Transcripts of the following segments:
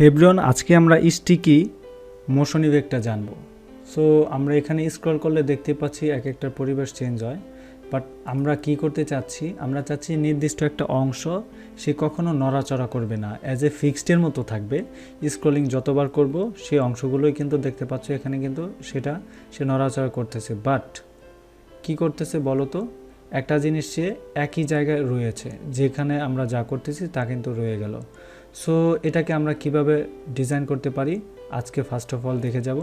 Hebron আজকে আমরা sticky motion ইফেক্টটা জানবো। সো আমরা এখানে স্ক্রল করলে দেখতে পাচ্ছি এক একটা পরিবেশ চেঞ্জ হয়, বাট আমরা কি করতে চাচ্ছি, আমরা চাচ্ছি নির্দিষ্ট একটা অংশ সে কখনো নড়াচড়া করবে না, অ্যাজ এ ফিক্সডের মতো থাকবে। স্ক্রলিং যতবার করব সেই অংশগুলোই কিন্তু দেখতে পাচ্ছ এখানে কিন্তু সেটা সে নড়াচড়া করতেছে। বাট কি করতেছে বলো তো, একটা জিনিস সে একই জায়গায় রয়েছে, যেখানে আমরা যা করতেছি তা কিন্তু রয়ে গেল। সো এটাকে আমরা কিভাবে ডিজাইন করতে পারি আজকে ফার্স্ট অফ অল দেখে যাব।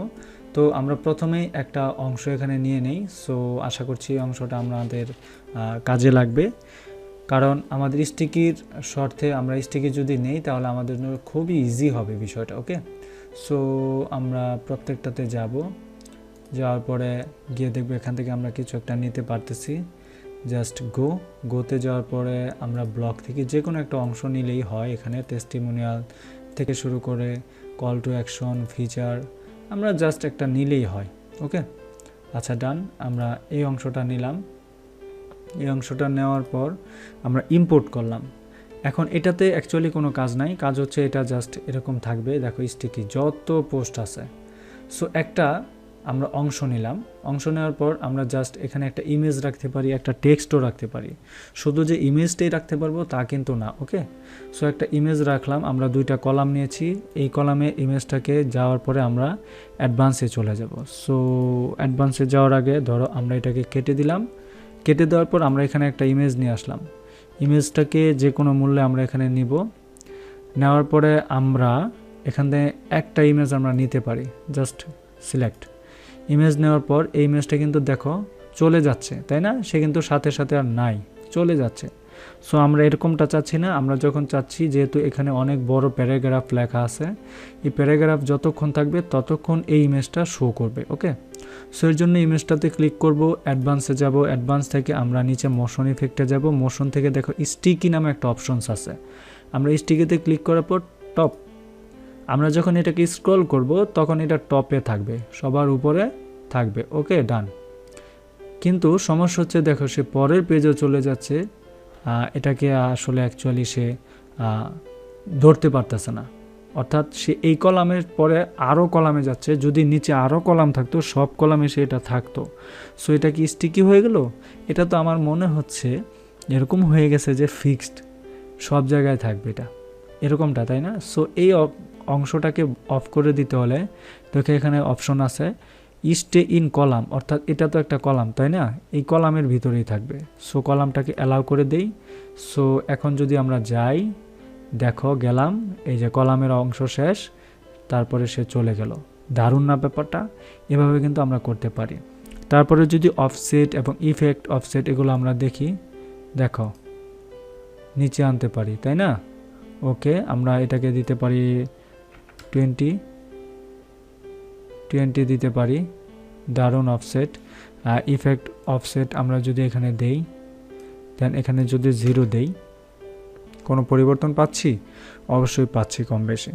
তো আমরা প্রথমেই একটা অংশ এখানে নিয়ে নেই। সো আশা করছি এই অংশটা আমাদের কাজে লাগবে, কারণ আমাদের স্টিকির শর্তে আমরা স্টিকি যদি নেই তাহলে আমাদের জন্য খুবই ইজি হবে বিষয়টা। ওকে, সো আমরা প্রত্যেকটাতে যাব, যাওয়ার পরে গিয়ে দেখবো এখান থেকে আমরা কিছু একটা নিতে পারতেছি। জাস্ট গোতে যাওয়ার পরে আমরা ব্লগ থেকে যে কোনো একটা অংশ নিলেই হয়। এখানে টেস্টিমোনিয়াল থেকে শুরু করে কল টু অ্যাকশন, ফিচার, আমরা জাস্ট একটা নিলেই হয়। ওকে, আচ্ছা ডান। আমরা এই অংশটা নিলাম। এই অংশটা নেওয়ার পর আমরা ইম্পোর্ট করলাম। এখন এটাতে অ্যাকচুয়ালি কোনো কাজ নাই, কাজ হচ্ছে এটা জাস্ট এরকম থাকবে। দেখো স্টিকি যত পোস্ট আছে। সো একটা আমরা অংশ নিলাম, অংশ নেওয়ার পর আমরা জাস্ট এখানে একটা ইমেজ রাখতে পারি, একটা টেক্সটও রাখতে পারি। শুধু যে ইমেজটাই রাখতে পারবো তা কিন্তু না। ওকে, সো একটা ইমেজ রাখলাম, আমরা দুইটা কলাম নিয়েছি। এই কলামে ইমেজটাকে যাওয়ার পরে আমরা অ্যাডভান্সে চলে যাব। সো অ্যাডভান্সে যাওয়ার আগে ধরো আমরা এটাকে কেটে দিলাম। কেটে দেওয়ার পর আমরা এখানে একটা ইমেজ নিয়ে আসলাম। ইমেজটাকে যে কোনো মূল্যে আমরা এখানে নিব। নেওয়ার পরে আমরা এখান থেকে একটা ইমেজ আমরা নিতে পারি, জাস্ট সিলেক্ট ইমেজ। নেওয়ার পর এই ইমেজটা কিন্তু দেখো চলে যাচ্ছে, তাই না? সে কিন্তু সাথে সাথে আর নাই, চলে যাচ্ছে। সো আমরা এরকমটা চাচ্ছি না। আমরা যখন চাচ্ছি, যেহেতু এখানে অনেক বড় প্যারাগ্রাফ লেখা আছে, এই প্যারাগ্রাফ যতক্ষণ থাকবে ততক্ষণ এই ইমেজটা শো করবে। ওকে, সো এর জন্য ইমেজটাতে ক্লিক করব, অ্যাডভান্সে যাব। অ্যাডভান্স থেকে আমরা নিচে মোশন ইফেক্টে যাব। মোশন থেকে দেখো স্টিকি নামে একটা অপশনস আছে, আমরা স্টিকিতে ক্লিক করার পর টপ, আমরা যখন এটাকে স্ক্রল করব তখন এটা টপে থাকবে, সবার উপরে থাকবে। ওকে ডান। কিন্তু সমস্যা হচ্ছে দেখো সে পরের পেজে চলে যাচ্ছে, এটাকে আসলে অ্যাকচুয়ালি সে ধরতে পারতেছে না। অর্থাৎ সে এই কলামের পরে আরও কলামে যাচ্ছে। যদি নিচে আরও কলাম থাকতো সব কলামে সে এটা থাকতো। সো এটা কি স্টিকি হয়ে গেল? এটা তো আমার মনে হচ্ছে এরকম হয়ে গেছে যে ফিক্সড সব জায়গায় থাকবে এটা, এরকমটা, তাই না? সো এই অংশটাকে অফ করে দিতে হলে দেখো এখানে অপশন আছে স্টে ইন কলাম, অর্থাৎ এটা তো একটা কলাম, তাই না? এই কলামের ভিতরেই থাকবে। সো কলামটাকে অ্যালাউ করে দেই। সো এখন যদি আমরা যাই, দেখো গেলাম, এই যে কলামের অংশ শেষ, তারপরে সে চলে গেল। দারুণ না ব্যাপারটা? এভাবে কিন্তু আমরা করতে পারি। তারপরে যদি অফসেট এবং ইফেক্ট অফসেট এগুলো আমরা দেখি, দেখো নিচে আনতে পারি, তাই না? ওকে, আমরা এটাকে দিতে পারি 20 দিতে পারি। দারুণ অফসেট। ইফেক্ট অফসেট আমরা যদি এখানে দেই, দেন এখানে যদি 0 দেই, কোনো পরিবর্তন পাচ্ছি? অবশ্যই পাচ্ছি, কম বেশি।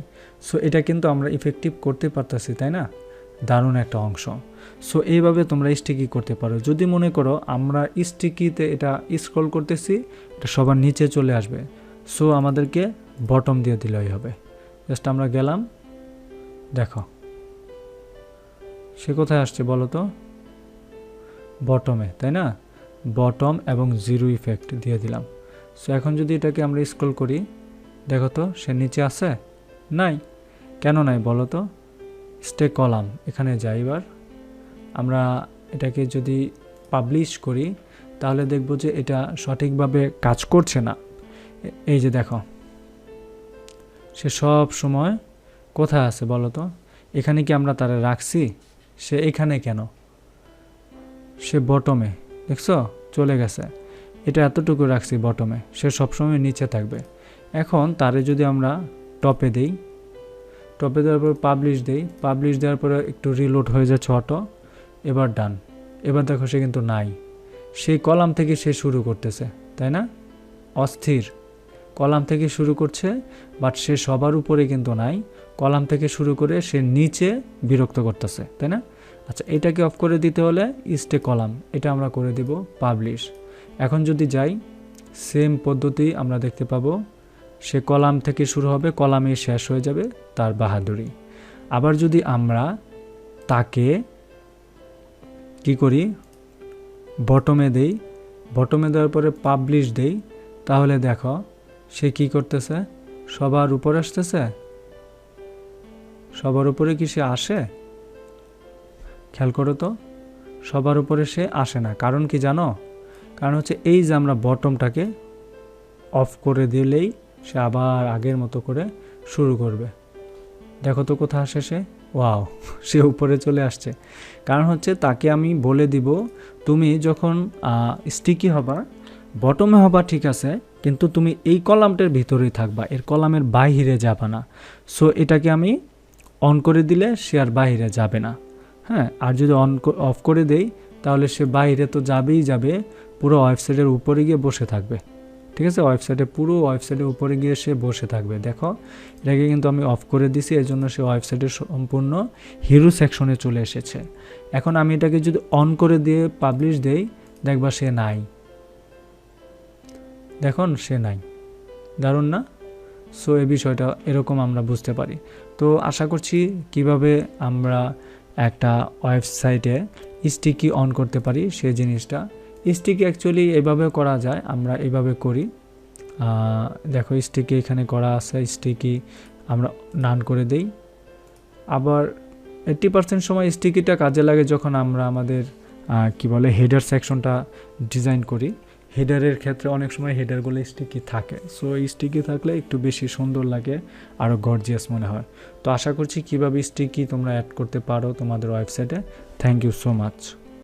সো এটা কিন্তু আমরা ইফেক্টিভ করতে পারতেছি, তাই না? দারুণ একটা অংশ। সো এইভাবে তোমরা স্টিকি করতে পারো। যদি মনে করো আমরা স্টিকিতে এটা স্ক্রল করতেছি, এটা সবার নিচে চলে আসবে, সো আমাদেরকে বটম দিয়ে দিলেই হবে। জাস্ট আমরা গেলাম, দেখো সে কোথায় আসছে বলো তো? বটমে, তাই না? বটম এবং 0 ইফেক্ট দিয়ে দিলাম। সো এখন যদি এটাকে আমরা স্ক্রল করি, দেখো তো সে নিচে আছে? নাই। কেন নাই বলো তো? স্টে কলাম, এখানে যাই। এবার আমরা এটাকে যদি পাবলিশ করি তাহলে দেখব যে এটা সঠিকভাবে কাজ করছে না। এই যে দেখো সে সব সময় কোথায় আছে বলো তো? এখানে কি আমরা তারা রাখছি? সে এখানে কেন? সে বটমে, দেখছো চলে গেছে। এটা এতটুকু রাখছি বটমে, সে সবসময় নিচে থাকবে। এখন তারে যদি আমরা টপে দেই, টপে দেওয়ার পর পাবলিশ দেই, পাবলিশ দেওয়ার পরে একটু রিলোড হয়ে যাচ্ছে অটো। এবার ডান। এবার দেখো সে কিন্তু নাই, সেই কলাম থেকে সে শুরু করতেছে, তাই না? অস্থির, কলাম থেকে শুরু করছে, বাট সে সবার উপরে কিন্তু নাই। কলাম থেকে শুরু করে সে নিচে বিরক্ত করতেছে, তাই না? আচ্ছা, এটাকে অফ করে দিতে হলে স্টে কলাম, এটা আমরা করে দিব পাবলিশ। এখন যদি যাই, সেম পদ্ধতি আমরা দেখতে পাবো। সে কলাম থেকে শুরু হবে, কলামে শেষ হয়ে যাবে তার বাহাদুরি। আবার যদি আমরা তাকে কি করি, বটমে দেই, বটমে দেওয়ার পরে পাবলিশ দেই, তাহলে দেখো সে কি করতেছে, সবার উপরে আসতেছে। সবার উপরে কি সে আসে? খেয়াল করো তো, সবার উপরে সে আসে না। কারণ কি জানো? কারণ হচ্ছে এই যে আমরা বটমটাকে অফ করে দিলেই সে আবার আগের মতো করে শুরু করবে। দেখো তো কোথায় আসে সে, ওয়াও, সে উপরে চলে আসছে। কারণ হচ্ছে তাকে আমি বলে দিব তুমি যখন স্টিকি হবা, বটমে হবা ঠিক আছে, কিন্তু তুমি এই কলামটার ভিতরেই থাকবা, এর কলামের বাইরে যাবা না। সো এটাকে আমি অন করে দিলে সে আর বাইরে যাবে না। হ্যাঁ, আর যদি অফ করে দেই তাহলে সে বাইরে তো যাবেই যাবে, পুরো ওয়েবসাইটের উপরে গিয়ে বসে থাকবে। ঠিক আছে, পুরো ওয়েবসাইটের উপরে গিয়ে সে বসে থাকবে। দেখো এটাকে কিন্তু আমি অফ করে দিছি, এর জন্য সে ওয়েবসাইটের সম্পূর্ণ হিরো সেকশনে চলে এসেছে। এখন আমি এটাকে যদি অন করে দিয়ে পাবলিশ দেই, দেখবা সে নাই। দেখুন সে নাই, দারুণ না? সো এই বিষয়টা এরকম আমরা বুঝতে পারি। তো আশা করছি কিভাবে আমরা একটা ওয়েবসাইটে স্টিকি অন করতে পারি সেই জিনিসটা। স্টিকি অ্যাকচুয়ালি এভাবে করা যায়, আমরা এভাবে করি। দেখো স্টিকি এখানে করা আছে, স্টিকি আমরা নান করে দেই। আবার 80% সময় স্টিকিটা কাজে লাগে যখন আমরা আমাদের কি বলে হেডার সেকশনটা ডিজাইন করি। হেডারের ক্ষেত্রে অনেক সময় হেডারগুলো স্টিকি থাকে, সো স্টিকি থাকলে একটু বেশি সুন্দর লাগে, আরও গর্জিয়াস মনে হয়। তো আশা করছি কীভাবে স্টিকি তোমরা অ্যাড করতে পারো তোমাদের ওয়েবসাইটে। Thank you so much.